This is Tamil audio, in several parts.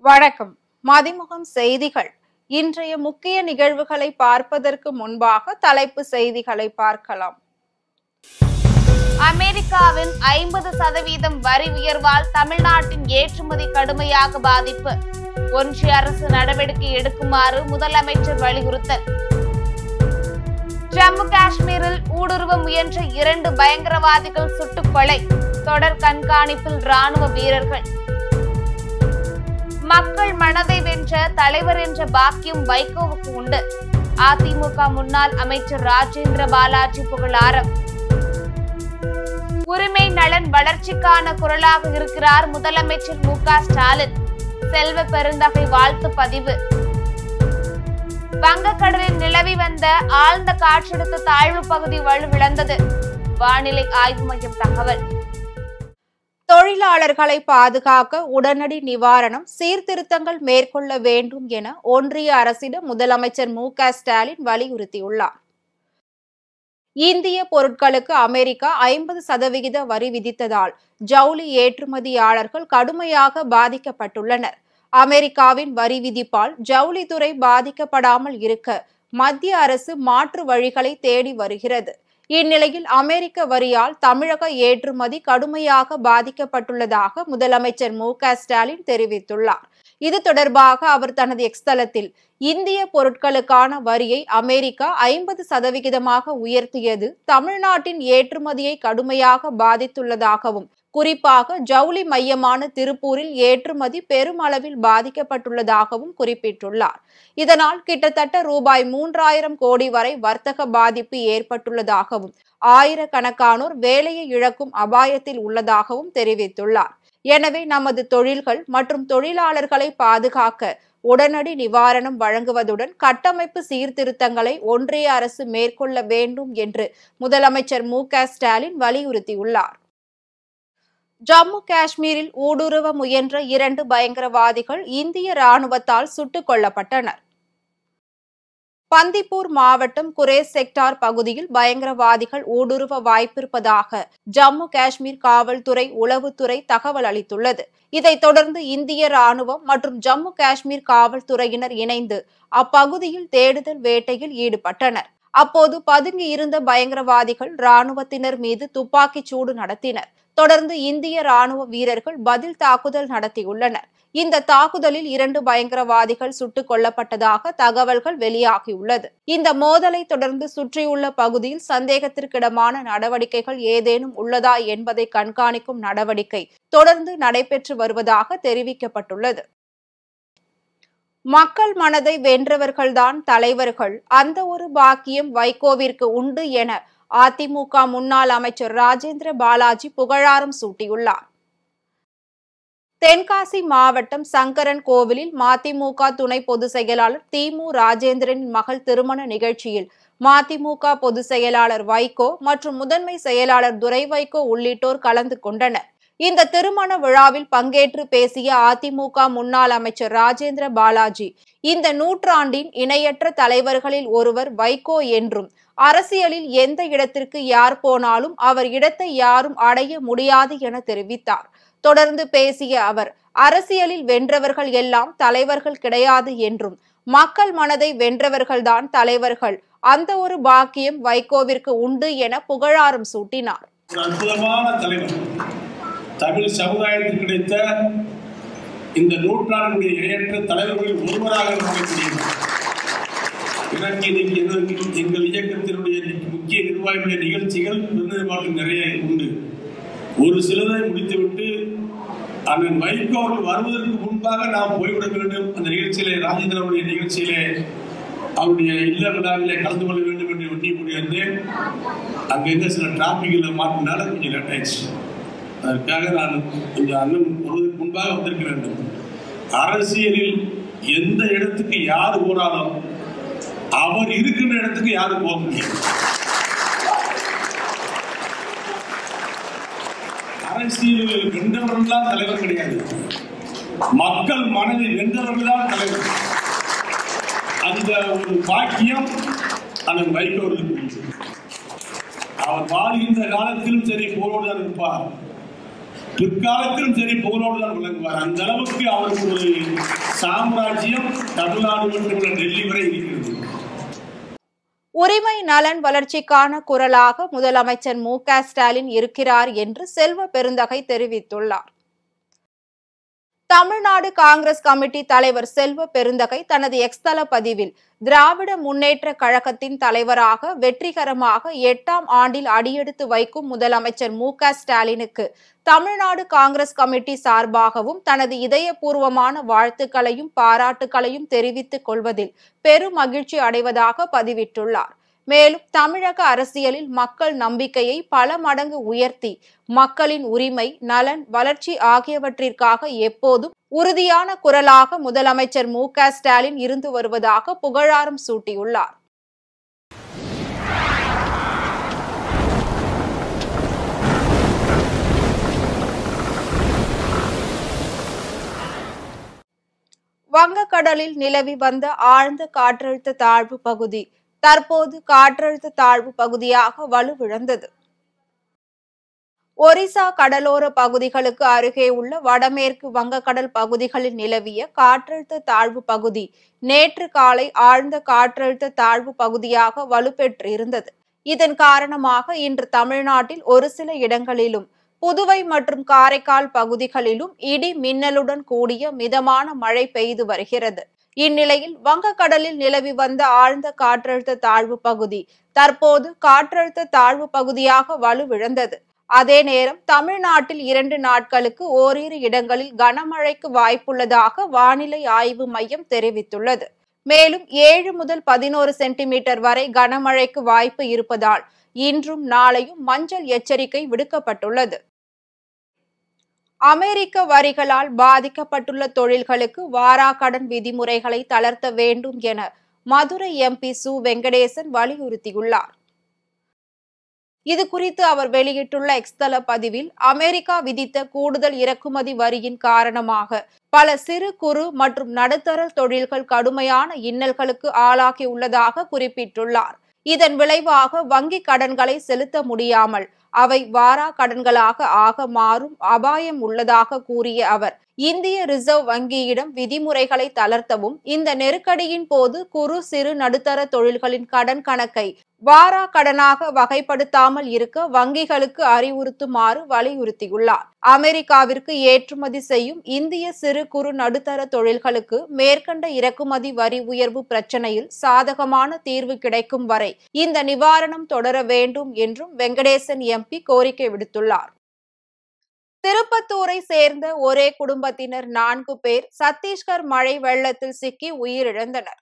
வணக்கம். மதிமுகம் செய்திகள். இன்றைய முக்கிய நிகழ்வுகளை பார்ப்பதற்கு முன்பாக தலைப்பு செய்திகளை பார்க்கலாம். அமெரிக்காவின் 50% வரி உயர்வால் தமிழ்நாட்டின் ஏற்றுமதி கடுமையாக பாதிப்பு. ஒன்றிய அரசு நடவடிக்கை எடுக்குமாறு முதலமைச்சர் வலியுறுத்தல். ஜம்மு காஷ்மீரில் ஊடுருவ முயன்ற 2 பயங்கரவாதிகள் சுட்டுக் கொலை. தொடர் கண்காணிப்பில் ராணுவ வீரர்கள். மக்கள் மனதை வென்ற தலைவர் என்ற பாக்கியம் வைகோவுக்கு உண்டு. அதிமுக முன்னாள் அமைச்சர் ராஜேந்திர பாலாஜி புகழாரம். உரிமை நலன் வளர்ச்சிக்கான குரலாக இருக்கிறார் முதலமைச்சர் மு.க. ஸ்டாலின். செல்வ பெருந்தகை வாழ்த்து பதிவு. வங்கக்கடலில் நிலவி வந்த ஆழ்ந்த காற்றழுத்த தாழ்வு பகுதி வலுவிழந்தது. வானிலை ஆய்வு மையம் தகவல். தொழிலாளர்களை பாதுகாக்க உடனடி நிவாரணம், சீர்திருத்தங்கள் மேற்கொள்ள வேண்டும் என ஒன்றிய அரசிடம் முதலமைச்சர் மு.க. ஸ்டாலின் வலியுறுத்தியுள்ளார். இந்திய பொருட்களுக்கு அமெரிக்கா 50% வரி விதித்ததால் ஜவுளி ஏற்றுமதியாளர்கள் கடுமையாக பாதிக்கப்பட்டுள்ளனர். அமெரிக்காவின் வரி விதிப்பால் ஜவுளித்துறை பாதிக்கப்படாமல் இருக்க மத்திய அரசு மாற்று வழிகளை தேடி வருகிறது. இந்நிலையில் அமெரிக்க வரியால் தமிழக ஏற்றுமதி கடுமையாக பாதிக்கப்பட்டுள்ளதாக முதலமைச்சர் மு.க. ஸ்டாலின் தெரிவித்துள்ளார். இது தொடர்பாக அவர் தனது எக்ஸ் தளத்தில் இந்திய பொருட்களுக்கான வரியை அமெரிக்கா 50% உயர்த்தியது தமிழ்நாட்டின் ஏற்றுமதியை கடுமையாக பாதித்துள்ளதாகவும், குறிப்பாக ஜவுளி மையமான திருப்பூரில் ஏற்றுமதி பெருமளவில் பாதிக்கப்பட்டுள்ளதாகவும் குறிப்பிட்டுள்ளார். இதனால் கிட்டத்தட்ட ரூபாய் 3000 கோடி வரை வர்த்தக பாதிப்பு ஏற்பட்டுள்ளதாகவும், ஆயிரக்கணக்கானோர் வேலையை இழக்கும் அபாயத்தில் உள்ளதாகவும் தெரிவித்துள்ளார். எனவே நமது தொழில்கள் மற்றும் தொழிலாளர்களை பாதுகாக்க உடனடி நிவாரணம் வழங்குவதுடன் கட்டமைப்பு சீர்திருத்தங்களை ஒன்றிய அரசு மேற்கொள்ள வேண்டும் என்று முதலமைச்சர் மு.க. ஸ்டாலின் வலியுறுத்தியுள்ளார். ஜம்மு காஷ்மீரில் ஊடுருவ முயன்ற 2 பயங்கரவாதிகள் இந்திய ராணுவத்தால் சுட்டுக் கொல்லப்பட்டனர். பந்திப்பூர் மாவட்டம் குரேஸ் செக்டார் பகுதியில் பயங்கரவாதிகள் ஊடுருவ வாய்ப்பிருப்பதாக ஜம்மு காஷ்மீர் காவல்துறை உளவுத்துறை தகவல் அளித்துள்ளது. இதைத் தொடர்ந்து இந்திய ராணுவம் மற்றும் ஜம்மு காஷ்மீர் காவல்துறையினர் இணைந்து அப்பகுதியில் தேடுதல் வேட்டையில் ஈடுபட்டனர். அப்போது பதுங்கி இருந்த பயங்கரவாதிகள் ராணுவத்தினர் மீது துப்பாக்கிச் சூடு நடத்தினர். தொடர்ந்து இந்திய ராணுவ வீரர்கள் பதில் தாக்குதல் நடத்தியுள்ளனர். இந்த தாக்குதலில் 2 பயங்கரவாதிகள் சுட்டுக் கொல்லப்பட்டதாக தகவல்கள் வெளியாகியுள்ளது. இந்த மோதலை தொடர்ந்து சுற்றியுள்ள பகுதியில் சந்தேகத்திற்கிடமான நடவடிக்கைகள் ஏதேனும் உள்ளதா என்பதை கண்காணிக்கும் நடவடிக்கை தொடர்ந்து நடைபெற்று வருவதாக தெரிவிக்கப்பட்டுள்ளது. மக்கள் மனதை வென்றவர்கள்தான் தலைவர்கள், அந்த ஒரு பாக்கியம் வைகோவிற்கு உண்டு என அதிமுக முன்னாள் அமைச்சர் ராஜேந்திர பாலாஜி புகழாரம் சூட்டியுள்ளார். தென்காசி மாவட்டம் சங்கரன் கோவிலில் மதிமுக துணை பொதுச் செயலாளர் திமு ராஜேந்திரனின் மகள் திருமண நிகழ்ச்சியில் மதிமுக பொதுச் செயலாளர் வைகோ மற்றும் முதன்மை செயலாளர் துரை வைகோ உள்ளிட்டோர் கலந்து கொண்டனர். இந்த திருமண விழாவில் பங்கேற்று பேசிய அதிமுக முன்னாள் அமைச்சர் ராஜேந்திர பாலாஜி, இந்த நூற்றாண்டின் இணையற்ற தலைவர்களில் ஒருவர் வைகோ என்றும், அரசியலில் எந்த இடத்திற்கு யார் போனாலும் அவர் இடத்தை யாரும் அடைய முடியாது என தெரிவித்தார். தொடர்ந்து பேசிய அவர், அரசியலில் வென்றவர்கள் எல்லாம் தலைவர்கள் கிடையாது என்றும், மக்கள் மனதை வென்றவர்கள்தான் தலைவர்கள், அந்த ஒரு பாக்கியம் வைகோவிற்கு உண்டு என புகழாரம் சூட்டினார். அற்புதமான தலைவர், தமிழ் சமுதாயத்தில் கிடைத்த இந்த நூற்றாண்டுடைய இணையற்ற தலைவர்களில் ஒருவராக எங்கள் இயக்கத்தினுடைய முக்கிய நிர்வாகிகளுடைய நிகழ்ச்சிகள் நிறைய உண்டு. ஒரு சிலதை முடித்துவிட்டு அண்ணன் வைகோ அவர்கள் வருவதற்கு முன்பாக நாம் போய்விட வேண்டும். அந்த நிகழ்ச்சியிலே, ராஜேந்திரனுடைய நிகழ்ச்சியிலே, அவருடைய இல்ல விழாவிலே கலந்து கொள்ள வேண்டும் என்று ஒட்டி முடியாது. அங்கே சில டிராபிக்கில் மாற்றினால கொஞ்சம் லேட் ஆயிடுச்சு. அதற்காக நான் கொஞ்சம் அண்ணன் வருவதற்கு முன்பாக வந்திருக்க வேண்டும். அரசியலில் எந்த இடத்துக்கு யார் போனாலும் அவர் இருக்கின்ற இடத்துக்கு யாரும் போக முடியும். அரசியலில் வென்றவர்கள் தான் தலைவர் கிடையாது, மக்கள் மனதை வென்றவர்கள் தான் தலைவர். அந்த ஒரு பாக்கியம் அண்ணன் வைகோ அவர் வாழ்கின்ற காலத்திலும் சரி போரோடு இருப்பார். பிற்காலத்திலும் சரி புகழோடு தான் விளங்குவார். அந்த அளவுக்கு அவருக்கு ஒரு சாம்ராஜ்யம் தமிழ்நாடு மட்டுமல்ல டெல்லி வரை இருக்கிறது. உரிமை நலன் வளர்ச்சிக்கான குரலாக முதலமைச்சர் மு.க. ஸ்டாலின் இருக்கிறார் என்று செல்வ பெருந்தகை தெரிவித்துள்ளார். தமிழ்நாடு காங்கிரஸ் கமிட்டி தலைவர் செல்வ பெருந்தகை தனது எக்ஸ் தள பதிவில் திராவிட முன்னேற்ற கழகத்தின் தலைவராக வெற்றிகரமாக 8ஆம் ஆண்டில் அடியெடுத்து வைக்கும் முதலமைச்சர் மு.க. ஸ்டாலினுக்கு தமிழ்நாடு காங்கிரஸ் கமிட்டி சார்பாகவும் தனது இதயபூர்வமான வாழ்த்துக்களையும் பாராட்டுகளையும் தெரிவித்துக் கொள்வதில் பெரும் மகிழ்ச்சி அடைவதாக பதிவிட்டுள்ளார். மேலும் தமிழக அரசியலில் மக்கள் நம்பிக்கையை பல மடங்கு உயர்த்தி மக்களின் உரிமை, நலன், வளர்ச்சி ஆகியவற்றிற்காக எப்போதும் உறுதியான குரலாக முதலமைச்சர் மு.க. ஸ்டாலின் இருந்து வருவதாக புகழாரம் சூட்டியுள்ளார். வங்கக்கடலில் நிலவி வந்த ஆழ்ந்த காற்றழுத்த தாழ்வு பகுதி தற்போது காற்றழுத்த தாழ்வு பகுதியாக வலுவிழந்தது. ஒரிசா கடலோர பகுதிகளுக்கு அருகே உள்ள வடமேற்கு வங்கக்கடல் பகுதிகளில் நிலவிய காற்றழுத்த தாழ்வு பகுதி நேற்று காலை ஆழ்ந்த காற்றழுத்த தாழ்வு பகுதியாக வலுப்பெற்று இருந்தது. இதன் காரணமாக இன்று தமிழ்நாட்டில் ஒரு சில இடங்களிலும் புதுவை மற்றும் காரைக்கால் பகுதிகளிலும் இடி மின்னலுடன் கூடிய மிதமான மழை பெய்து வருகிறது. இந்நிலையில் வங்கக்கடலில் நிலவி வந்த ஆழ்ந்த காற்றழுத்த தாழ்வு பகுதி தற்போது காற்றழுத்த தாழ்வு பகுதியாக வலுவிழந்தது. அதே நேரம் தமிழ்நாட்டில் 2 நாட்களுக்கு ஓரிரு இடங்களில் கனமழைக்கு வாய்ப்புள்ளதாக வானிலை ஆய்வு மையம் தெரிவித்துள்ளது. மேலும் 7 முதல் 11 சென்டிமீட்டர் வரை கனமழைக்கு வாய்ப்பு இருப்பதால் இன்றும் நாளையும் மஞ்சள் எச்சரிக்கை விடுக்கப்பட்டுள்ளது. அமெரிக்க வரிகளால் பாதிக்கப்பட்டுள்ள தொழில்களுக்கு வாராக்கடன் விதிமுறைகளை தளர்த்த வேண்டும் என மதுரை எம்பி சு. வெங்கடேசன் வலியுறுத்தியுள்ளார். இதுகுறித்து அவர் வெளியிட்டுள்ள எக்ஸ் தள பதிவில், அமெரிக்கா விதித்த கூடுதல் இறக்குமதி வரியின் காரணமாக பல சிறு குறு மற்றும் நடுத்தர தொழில்கள் கடுமையான இன்னல்களுக்கு ஆளாகியுள்ளதாக குறிப்பிட்டுள்ளார். இதன் விளைவாக வங்கி கடன்களை செலுத்த முடியாமல் அவை வாரா கடன்களாக ஆக மாறும் அபாயம் உள்ளதாக கூறிய அவர், இந்திய ரிசர்வ் வங்கியிடம் விதிமுறைகளை தளர்த்தவும், இந்த நெருக்கடியின் போது குறு சிறு நடுத்தர தொழில்களின் கடன் கணக்கை வாரா கடனாக வகைப்படுத்தாமல் இருக்க வங்கிகளுக்கு அறிவுறுத்துமாறு வலியுறுத்தியுள்ளார். அமெரிக்காவிற்கு ஏற்றுமதி செய்யும் இந்திய சிறு குறு நடுத்தர தொழில்களுக்கு மேற்கண்ட இறக்குமதி வரி உயர்வு பிரச்சனையில் சாதகமான தீர்வு கிடைக்கும் வரை இந்த நிவாரணம் தொடர வேண்டும் என்றும் வெங்கடேசன் எம்பி கோரிக்கை விடுத்துள்ளார். திருப்பத்தூரை சேர்ந்த ஒரே குடும்பத்தினர் 4 பேர் சத்தீஸ்கர் மழை வெள்ளத்தில் சிக்கி உயிரிழந்தனர்.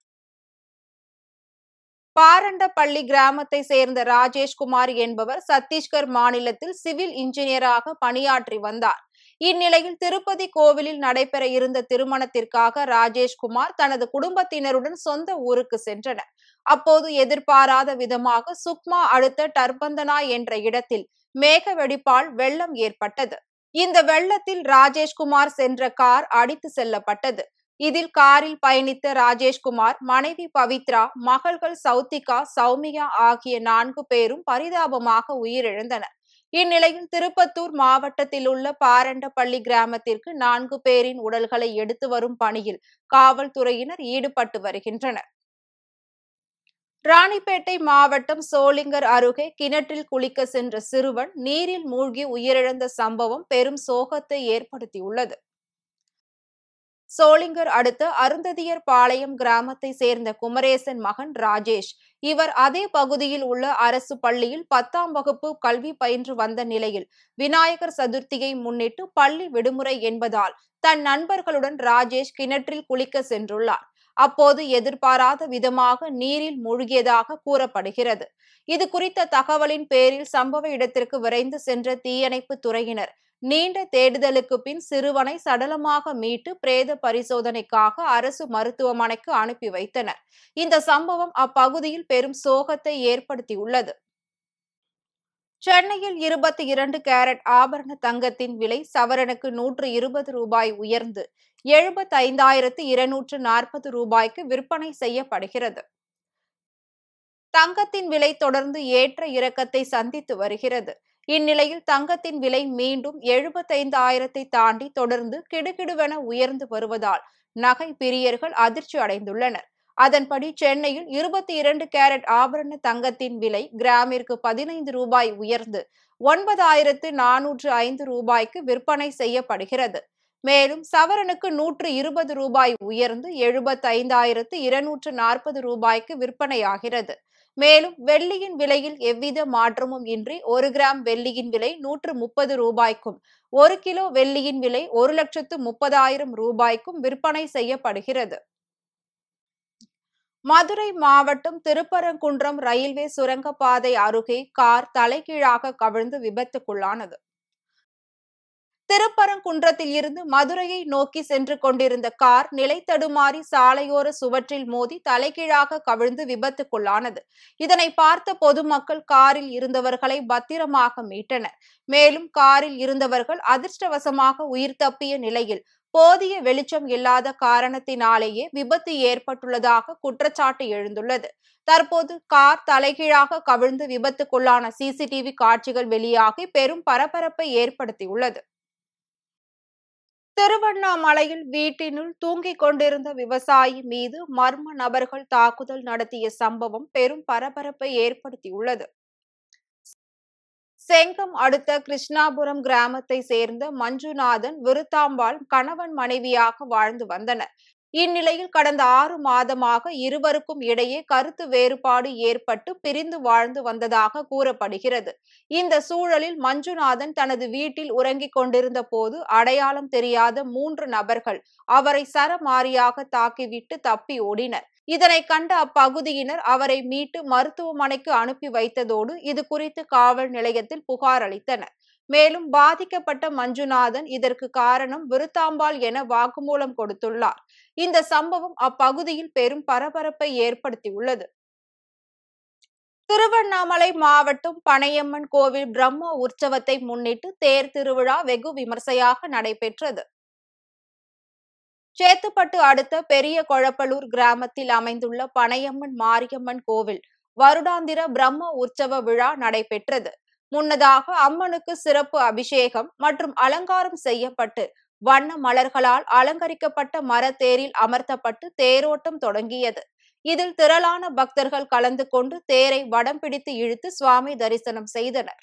பாரண்டப்பள்ளி கிராமத்தை சேர்ந்த ராஜேஷ்குமார் என்பவர் சத்தீஸ்கர் மாநிலத்தில் சிவில் இன்ஜினியராக பணியாற்றி வந்தார். இந்நிலையில் திருப்பதி கோவிலில் நடைபெற இருந்த திருமணத்திற்காக ராஜேஷ்குமார் தனது குடும்பத்தினருடன் சொந்த ஊருக்கு சென்றனர். அப்போது எதிர்பாராத விதமாக சுக்மா அடுத்த டர்பந்தனா என்ற இடத்தில் மேக வெடிப்பால் வெள்ளம் ஏற்பட்டது. இந்த வெள்ளத்தில் ராஜேஷ்குமார் சென்ற கார் அடித்து செல்லப்பட்டது. இதில் காரில் பயணித்த ராஜேஷ்குமார், மனைவி பவித்ரா, மகள்கள் சௌத்திகா, சௌமியா ஆகிய 4 பேரும் பரிதாபமாக உயிரிழந்தனர். இந்நிலையில் திருப்பத்தூர் மாவட்டத்தில் உள்ள பாரண்டப்பள்ளி கிராமத்திற்கு 4 பேரின் உடல்களை எடுத்து வரும் பணியில் காவல்துறையினர் ஈடுபட்டு வருகின்றனர். ராணிப்பேட்டை மாவட்டம் சோளிங்கர் அருகே கிணற்றில் குளிக்க சென்ற சிறுவன் நீரில் மூழ்கி உயிரிழந்த சம்பவம் பெரும் சோகத்தை ஏற்படுத்தியுள்ளது. சோளிங்கர் அடுத்த அருந்ததியர் பாளையம் கிராமத்தை சேர்ந்த குமரேசன் மகன் ராஜேஷ். இவர் அதே பகுதியில் உள்ள அரசு பள்ளியில் 10ஆம் வகுப்பு கல்வி பயின்று வந்த நிலையில் விநாயகர் சதுர்த்தியை முன்னிட்டு பள்ளி விடுமுறை என்பதால் தன் நண்பர்களுடன் ராஜேஷ் கிணற்றில் குளிக்க சென்றுள்ளார். அப்போது எதிர்பாராத விதமாக நீரில் மூழ்கியதாக கூறப்படுகிறது. இது குறித்த தகவலின் பேரில் சம்பவ இடத்திற்கு விரைந்து சென்ற தீயணைப்பு துறையினர் நீண்ட தேடுதலுக்கு பின் சிறுவனை சடலமாக மீட்டு பிரேத பரிசோதனைக்காக அரசு மருத்துவமனைக்கு அனுப்பி வைத்தனர். இந்த சம்பவம் அப்பகுதியில் பெரும் சோகத்தை ஏற்படுத்தியுள்ளது. சென்னையில் 22 கேரட் ஆபரண தங்கத்தின் விலை சவரனுக்கு 120 ரூபாய் உயர்ந்து 75,240 ரூபாய்க்கு விற்பனை செய்யப்படுகிறது. தங்கத்தின் விலை தொடர்ந்து ஏற்ற இறக்கத்தை சந்தித்து வருகிறது. இந்நிலையில் தங்கத்தின் விலை மீண்டும் 75,000 தாண்டி தொடர்ந்து கிடுகிடுவென உயர்ந்து வருவதால் நகை பிரியர்கள் அதிர்ச்சி அடைந்துள்ளனர். அதன்படி சென்னையில் 22 கேரட் ஆபரண தங்கத்தின் விலை கிராமிற்கு 15 ரூபாய் உயர்ந்து 9,405 ரூபாய்க்கு விற்பனை செய்யப்படுகிறது. மேலும் சவரனுக்கு 120 ரூபாய் உயர்ந்து 75,240 ரூபாய்க்கு விற்பனையாகிறது. மேலும் வெள்ளியின் விலையில் எவ்வித மாற்றமும் இன்றி 1 கிராம் வெள்ளியின் விலை 130 ரூபாய்க்கும் 1 கிலோ வெள்ளியின் விலை 1,30,000 ரூபாய்க்கும் விற்பனை செய்யப்படுகிறது. மதுரை மாவட்டம் திருப்பரங்குன்றம் ரயில்வே சுரங்கப்பாதை அருகே கார் தலைகீழாக கவிழ்ந்து விபத்துக்குள்ளானது. திருப்பரங்குன்றத்தில் இருந்து மதுரையை நோக்கி சென்று கொண்டிருந்த கார் நிலை தடுமாறி சாலையோர சுவற்றில் மோதி தலைகீழாக கவிழ்ந்து விபத்துக்குள்ளானது. இதனை பார்த்த பொதுமக்கள் காரில் இருந்தவர்களை பத்திரமாக மீட்டனர். மேலும் காரில் இருந்தவர்கள் அதிர்ஷ்டவசமாக உயிர் தப்பிய நிலையில் போதிய வெளிச்சம் இல்லாத காரணத்தினாலேயே விபத்து ஏற்பட்டுள்ளதாக குற்றச்சாட்டு எழுந்துள்ளது. தற்போது கார் தலைகீழாக கவிழ்ந்து விபத்துக்குள்ளான சிசிடிவி காட்சிகள் வெளியாகி பெரும் பரபரப்பை ஏற்படுத்தியுள்ளது. திருவண்ணாமலையில் வீட்டினுள் தூங்கிக் கொண்டிருந்த விவசாயி மீது மர்ம நபர்கள் தாக்குதல் நடத்திய சம்பவம் பெரும் பரபரப்பை ஏற்படுத்தியுள்ளது. செங்கம் அடுத்த கிருஷ்ணாபுரம் கிராமத்தை சேர்ந்த மஞ்சுநாதன், விருத்தாம்பாள் கணவன் மனைவியாக வாழ்ந்து வந்தனர். இந்நிலையில் கடந்த 6 மாதமாக இருவருக்கும் இடையே கருத்து வேறுபாடு ஏற்பட்டு பிரிந்து வாழ்ந்து வந்ததாக கூறப்படுகிறது. இந்த சூழலில் மஞ்சுநாதன் தனது வீட்டில் உறங்கிக் கொண்டிருந்த போது அடையாளம் தெரியாத 3 நபர்கள் அவரை சரமாரியாக தாக்கிவிட்டு தப்பி ஓடினர். இதனை கண்ட அப்பகுதியினர் அவரை மீட்டு மருத்துவமனைக்கு அனுப்பி வைத்ததோடு இது குறித்து காவல் நிலையத்தில் புகார் அளித்தனர். மேலும் பாதிக்கப்பட்ட மஞ்சுநாதன் இதற்கு காரணம் விருத்தாம்பாள் என வாக்குமூலம் கொடுத்துள்ளார். இந்த சம்பவம் அப்பகுதியில் பெரும் பரபரப்பை ஏற்படுத்தியுள்ளது. திருவண்ணாமலை மாவட்டம் பனையம்மன் கோவில் பிரம்ம உற்சவத்தை முன்னிட்டு தேர் திருவிழா வெகு விமர்சையாக நடைபெற்றது. சேத்துப்பட்டு அடுத்த பெரிய கொழப்பலூர் கிராமத்தில் அமைந்துள்ள பனையம்மன் மாரியம்மன் கோவில் வருடாந்திர பிரம்ம உற்சவ விழா நடைபெற்றது. முன்னதாக அம்மனுக்கு சிறப்பு அபிஷேகம் மற்றும் அலங்காரம் செய்யப்பட்டு வண்ண மலர்களால் அலங்கரிக்கப்பட்ட மரத்தேரில் அமர்த்தப்பட்டு தேரோட்டம் தொடங்கியது. இதில் திரளான பக்தர்கள் கலந்து கொண்டு தேரை வடம் பிடித்து இழுத்து சுவாமி தரிசனம் செய்தனர்.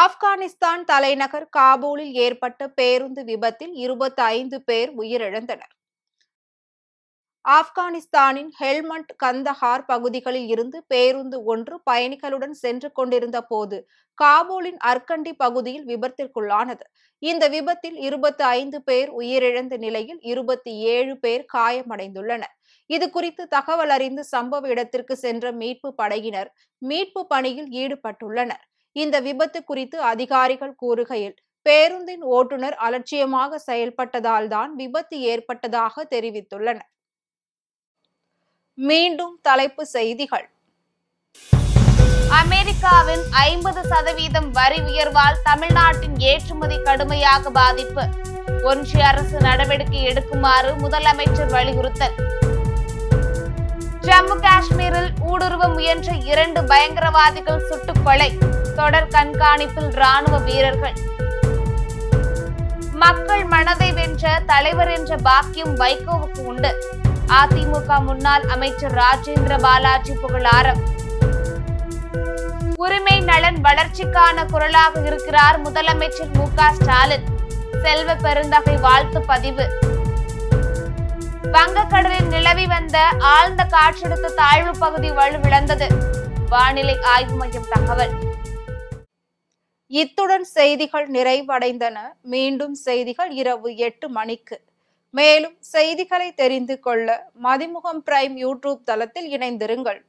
ஆப்கானிஸ்தான் தலைநகர் காபூலில் ஏற்பட்ட பேருந்து விபத்தில் 25 பேர் உயிரிழந்தனர். ஆப்கானிஸ்தானின் ஹெல்மண்ட், கந்தஹார் பகுதிகளில் இருந்து பேருந்து ஒன்று பயணிகளுடன் சென்று கொண்டிருந்த போது காபூலின் அர்கண்டி பகுதியில் விபத்திற்குள்ளானது. இந்த விபத்தில் 25 பேர் உயிரிழந்த நிலையில் 27 பேர் காயமடைந்துள்ளனர். இது குறித்து தகவல் அறிந்து சம்பவ இடத்திற்கு சென்ற மீட்பு படையினர் மீட்பு பணியில் ஈடுபட்டுள்ளனர். இந்த விபத்து குறித்து அதிகாரிகள் கூறுகையில், பேருந்தின் ஓட்டுநர் அலட்சியமாக செயல்பட்டதால் தான் விபத்து ஏற்பட்டதாக தெரிவித்துள்ளனர். மீண்டும் தலைப்பு செய்திகள். அமெரிக்காவின் 50% வரி உயர்வால் தமிழ்நாட்டின் ஏற்றுமதி கடுமையாக பாதிப்பு. ஒன்றிய அரசு நடவடிக்கை எடுக்குமாறு முதலமைச்சர் வலியுறுத்தல். ஜம்மு காஷ்மீரில் ஊடுருவ முயன்ற 2 பயங்கரவாதிகள் சுட்டுக் கொலை. தொடர் கண்காணிப்பில் ராணுவ வீரர்கள். மக்கள் மனதை வென்ற தலைவர் என்ற பாக்கியம் வைகோவுக்கு உண்டு. அதிமுக முன்னாள் அமைச்சர் ராஜேந்திர பாலாஜி புகழாரம். உரிமை நலன் வளர்ச்சிக்கான குரலாக இருக்கிறார் முதலமைச்சர் மு.க. ஸ்டாலின். செல்வ பெருந்தகை வாழ்த்து பதிவு. வங்கக்கடலில் நிலவி வந்த ஆழ்ந்த காற்றழுத்த தாழ்வு பகுதி வலுவிழந்தது. வானிலை ஆய்வு மையம் தகவல். இத்துடன் செய்திகள் நிறைவடைந்தன. மீண்டும் செய்திகள் இரவு 8 மணிக்கு. மேலும் செய்திகளை தெரிந்து கொள்ள மதிமுகம் பிரைம் யூடியூப் தளத்தில் இணைந்திருங்கள்.